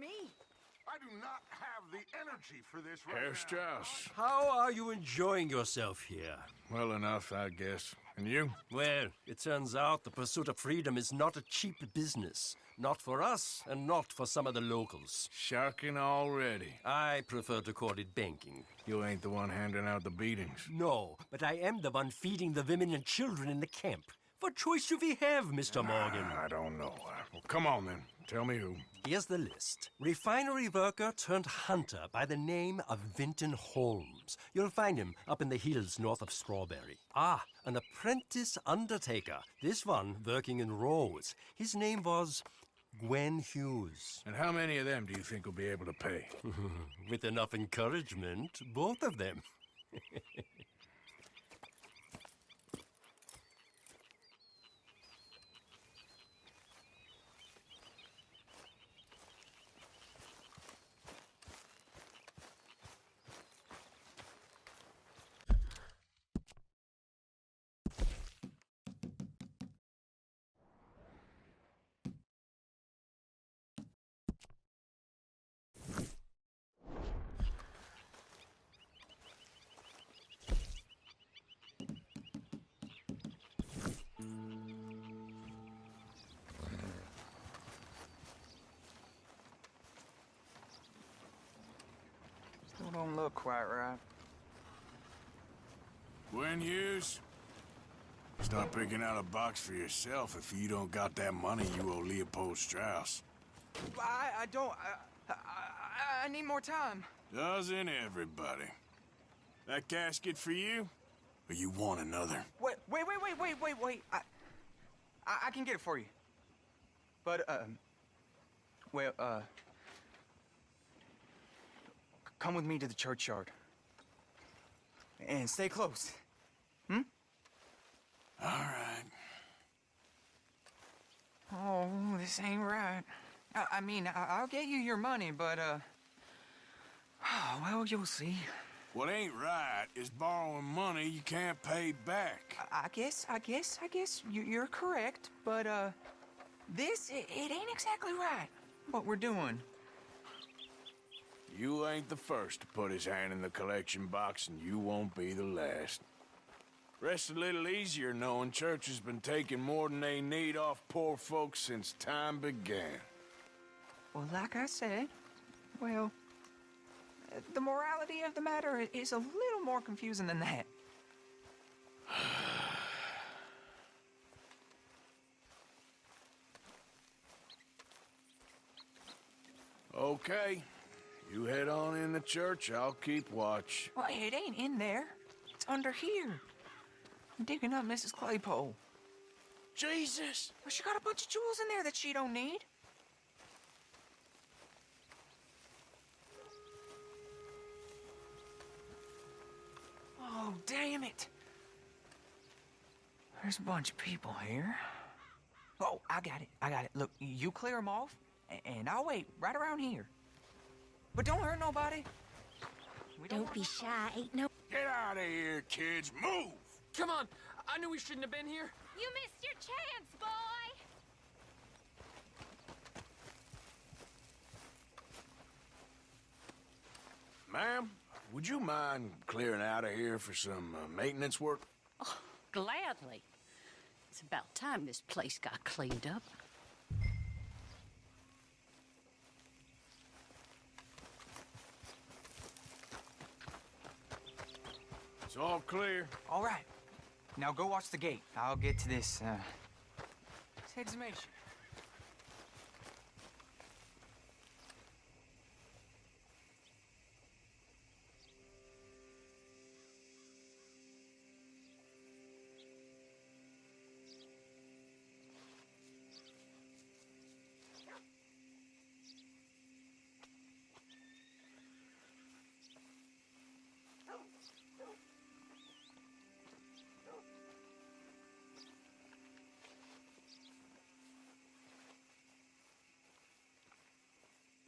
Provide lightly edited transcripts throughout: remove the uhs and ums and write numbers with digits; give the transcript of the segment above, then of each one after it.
me. I do not have the energy for this right Herr now. Strauss. How are you enjoying yourself here? Well enough, I guess. And you? Well, it turns out the pursuit of freedom is not a cheap business. Not for us, and not for some of the locals. Shocking already. I prefer to call it banking. You ain't the one handing out the beatings. No, but I am the one feeding the women and children in the camp. What choice do we have, Mr. Morgan? I don't know. Well, come on then. Tell me who. Here's the list. Refinery worker turned hunter by the name of Vinton Holmes. You'll find him up in the hills north of Strawberry. Ah, an apprentice undertaker. This one working in Rose. His name was Gwen Hughes. And how many of them do you think will be able to pay? With enough encouragement, both of them. Still don't look quite right. Gwen Hughes? Start picking out a box for yourself. If you don't got that money, you owe Leopold Strauss. I don't... I need more time. Doesn't everybody? That casket for you? Or you want another? Wait. I can get it for you. But, come with me to the churchyard. And stay close. Hmm? All right. Oh, this ain't right. I mean, I'll get you your money, but, well, you'll see. What ain't right is borrowing money you can't pay back. I guess you're correct, but, this, it ain't exactly right, what we're doing. You ain't the first to put his hand in the collection box, and you won't be the last. Rests a little easier knowing church has been taking more than they need off poor folks since time began. Well, like I said, well, the morality of the matter is a little more confusing than that. Okay. You head on in the church, I'll keep watch. Well, it ain't in there. It's under here. I'm digging up Mrs. Claypole. Jesus! Well, she got a bunch of jewels in there that she don't need. Oh, damn it. There's a bunch of people here. Oh, I got it. Look, you clear them off, and I'll wait right around here. But don't hurt nobody. Don't be shy, ain't no... Get out of here, kids! Move! Come on! I knew we shouldn't have been here. You missed your chance, boy! Ma'am, would you mind clearing out of here for some maintenance work? Oh, gladly. It's about time this place got cleaned up. It's all clear. All right. Now go watch the gate. I'll get to this exhumation.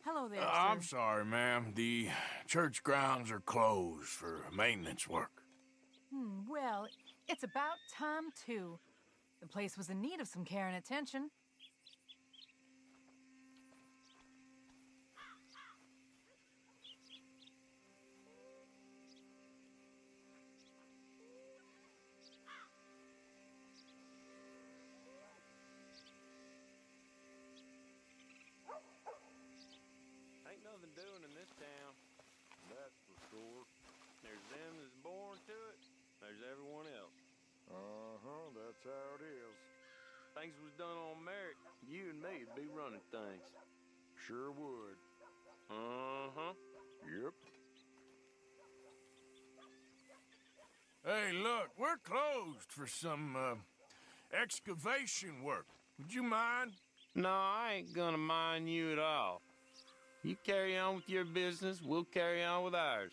Hello there, I'm sir. sorry, ma'am. The church grounds are closed for maintenance work. Well, it's about time, too. The place was in need of some care and attention. nothing doing in this town. That's for sure. There's them that's born to it. There's everyone else. Uh-huh, that's how it is. Things was done on merit, you and me'd be running things. Sure would. Uh-huh. Yep. Hey, look, we're closed for some, excavation work. Would you mind? No, I ain't gonna mind you at all. You carry on with your business, we'll carry on with ours.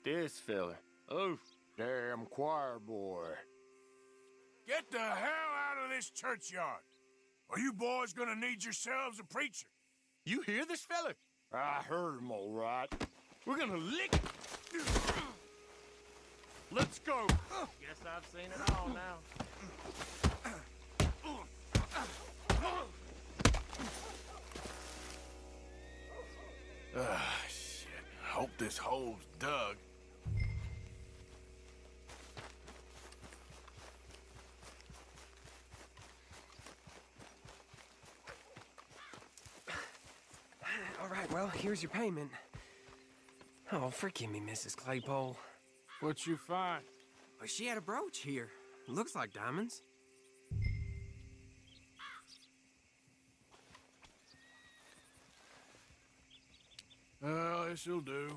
This fella. Oof. Damn choir boy. Get the hell out of this churchyard. Or you boys gonna need yourselves a preacher. You hear this fella? I heard him all right. We're gonna lick it. Let's go. Guess I've seen it all now. Shit. Hope this hole's dug. All right, well, here's your payment. Oh, forgive me, Mrs. Claypole. What you find? Well, she had a brooch here. Looks like diamonds. Well, this'll do.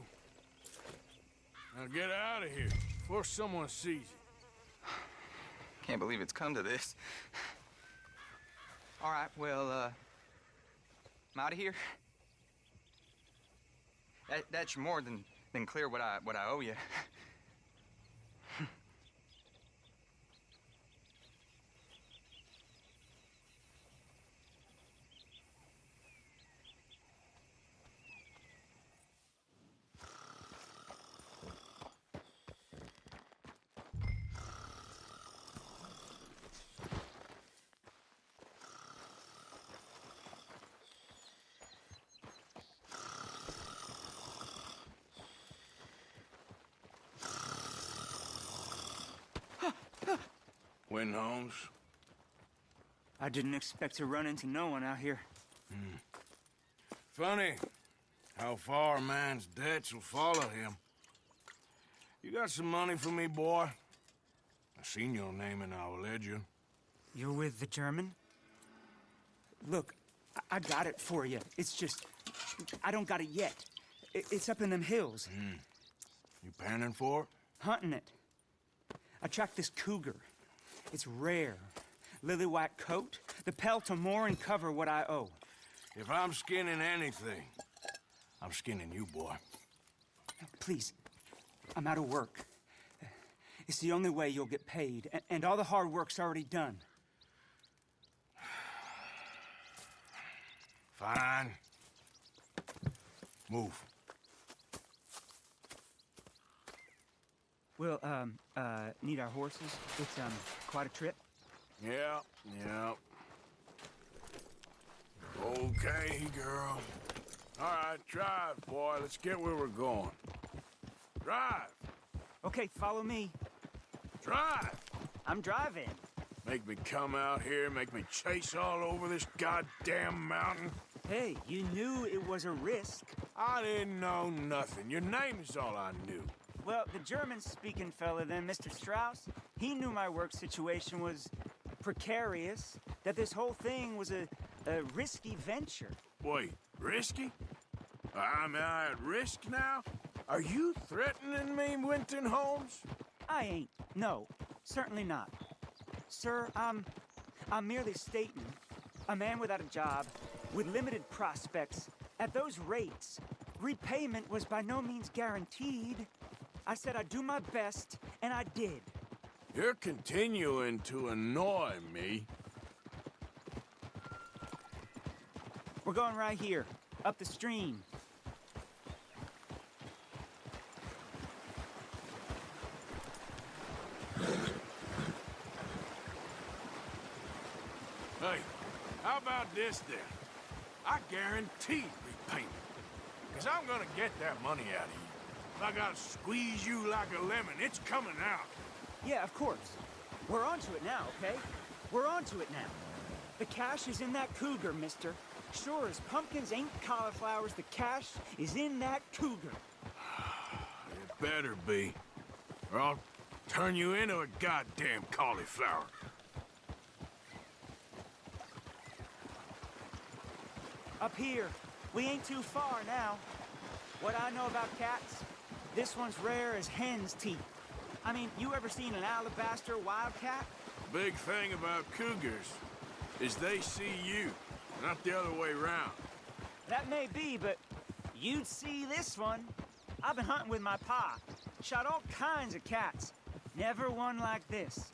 Now get out of here before someone sees you. Can't believe it's come to this. All right, well, I'm out of here. That's more than clear what I owe you. Win, Holmes. I didn't expect to run into no one out here. Funny how far a man's debts will follow him. You got some money for me, boy? I seen your name in our ledger. You're with the German? Look, I got it for you. It's just, I don't got it yet. It's up in them hills. You panning for it? Hunting it. I tracked this cougar. It's rare. Lily white coat, the pelt to more and cover what I owe. If I'm skinning anything, I'm skinning you, boy. Please, I'm out of work. It's the only way you'll get paid, and all the hard work's already done. Fine. Move. We'll, need our horses. It's, quite a trip. Yeah. Okay, girl. All right, drive, boy. Let's get where we're going. Drive. Okay, follow me. Drive. I'm driving. Make me come out here, make me chase all over this goddamn mountain. Hey, you knew it was a risk. I didn't know nothing. Your name is all I knew. Well, the German-speaking fella then, Mr. Strauss, he knew my work situation was precarious, that this whole thing was a risky venture. Wait, risky? Am I at risk now? Are you threatening me, Winton Holmes? I ain't. No, certainly not. Sir, I'm merely stating, a man without a job, with limited prospects, at those rates, repayment was by no means guaranteed. I said I'd do my best, and I did. You're continuing to annoy me. We're going right here, up the stream. Hey, how about this then? I guarantee repayment. Because I'm gonna get that money out of you. If I gotta squeeze you like a lemon, it's coming out. Yeah, of course. We're onto it now, okay? We're onto it now. The cash is in that cougar, mister. Sure as pumpkins ain't cauliflowers, the cash is in that cougar. It better be, or I'll turn you into a goddamn cauliflower. Up here, we ain't too far now. What I know about cats, this one's rare as hen's teeth. I mean, you ever seen an alabaster wildcat? Big thing about cougars is they see you, not the other way around. That may be, but you'd see this one. I've been hunting with my pa. Shot all kinds of cats. Never one like this.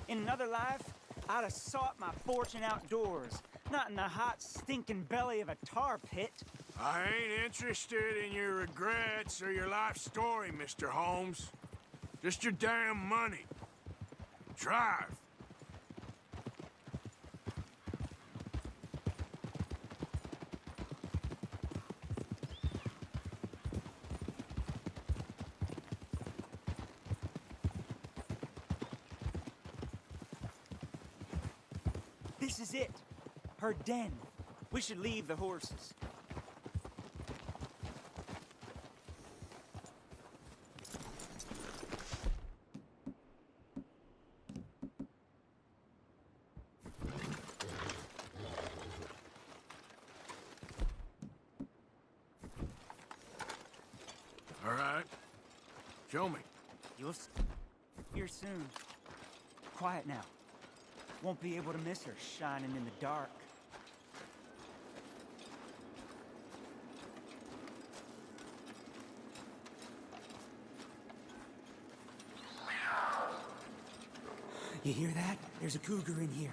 In another life, I'd have sought my fortune outdoors, not in the hot, stinking belly of a tar pit. I ain't interested in your regrets or your life story, Mr. Holmes. Just your damn money. Drive. This is it. Her den. We should leave the horses. All right. Show me. You'll see here soon. Quiet now. Won't be able to miss her shining in the dark. You hear that? There's a cougar in here.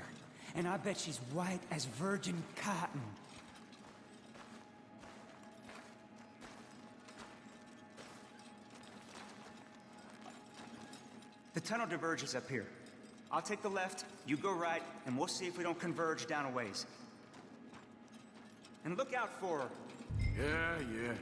And I bet she's white as virgin cotton. The tunnel diverges up here. I'll take the left, you go right, and we'll see if we don't converge down a ways. And look out for her. Yeah.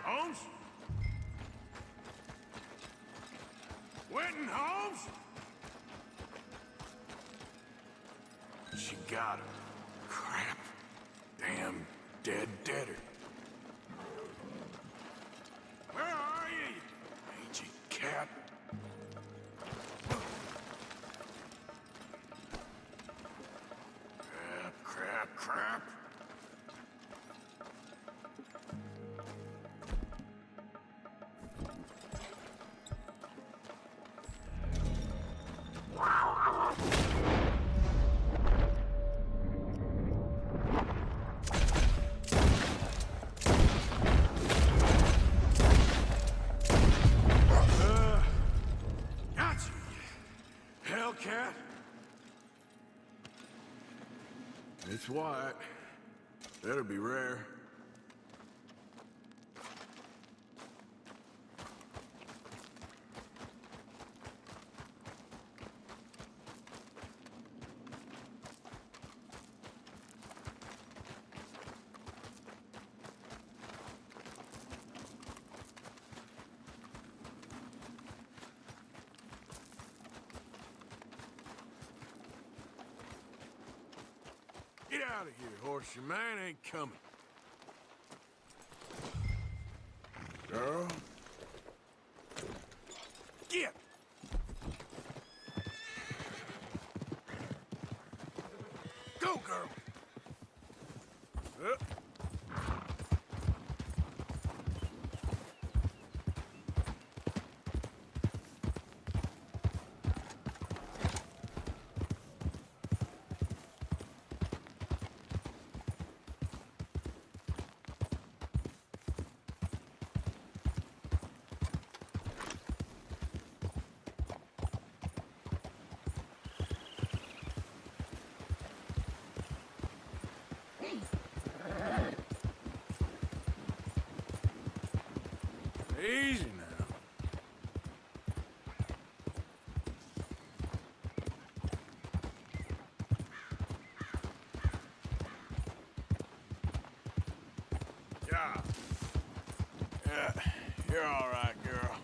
Holmes? Winton Holmes? She got him. Crap. Damn dead deader. Where are you, mangy cat? Crap. Got you, you hellcat. It's white. Better be rare. Get out of here, horse. Your man ain't coming. Girl. Get! Go, girl! Easy now. You're all right, girl.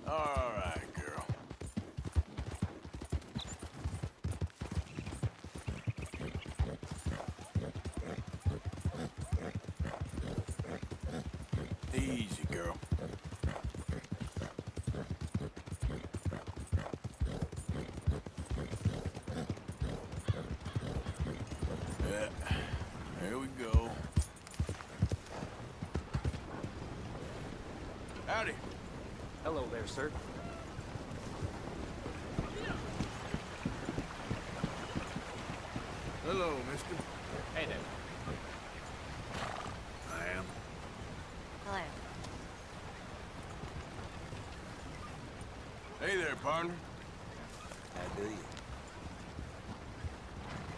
All right, girl. Easy, girl. Yeah, here we go. Howdy. Hello there, sir. Hello, mister. Hey there. I am. Hello. Hey there, partner. How do you?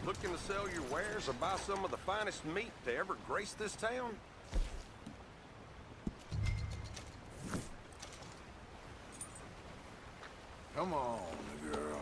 Looking to sell your wares or buy some of the finest meat to ever grace this town? Come on, girl.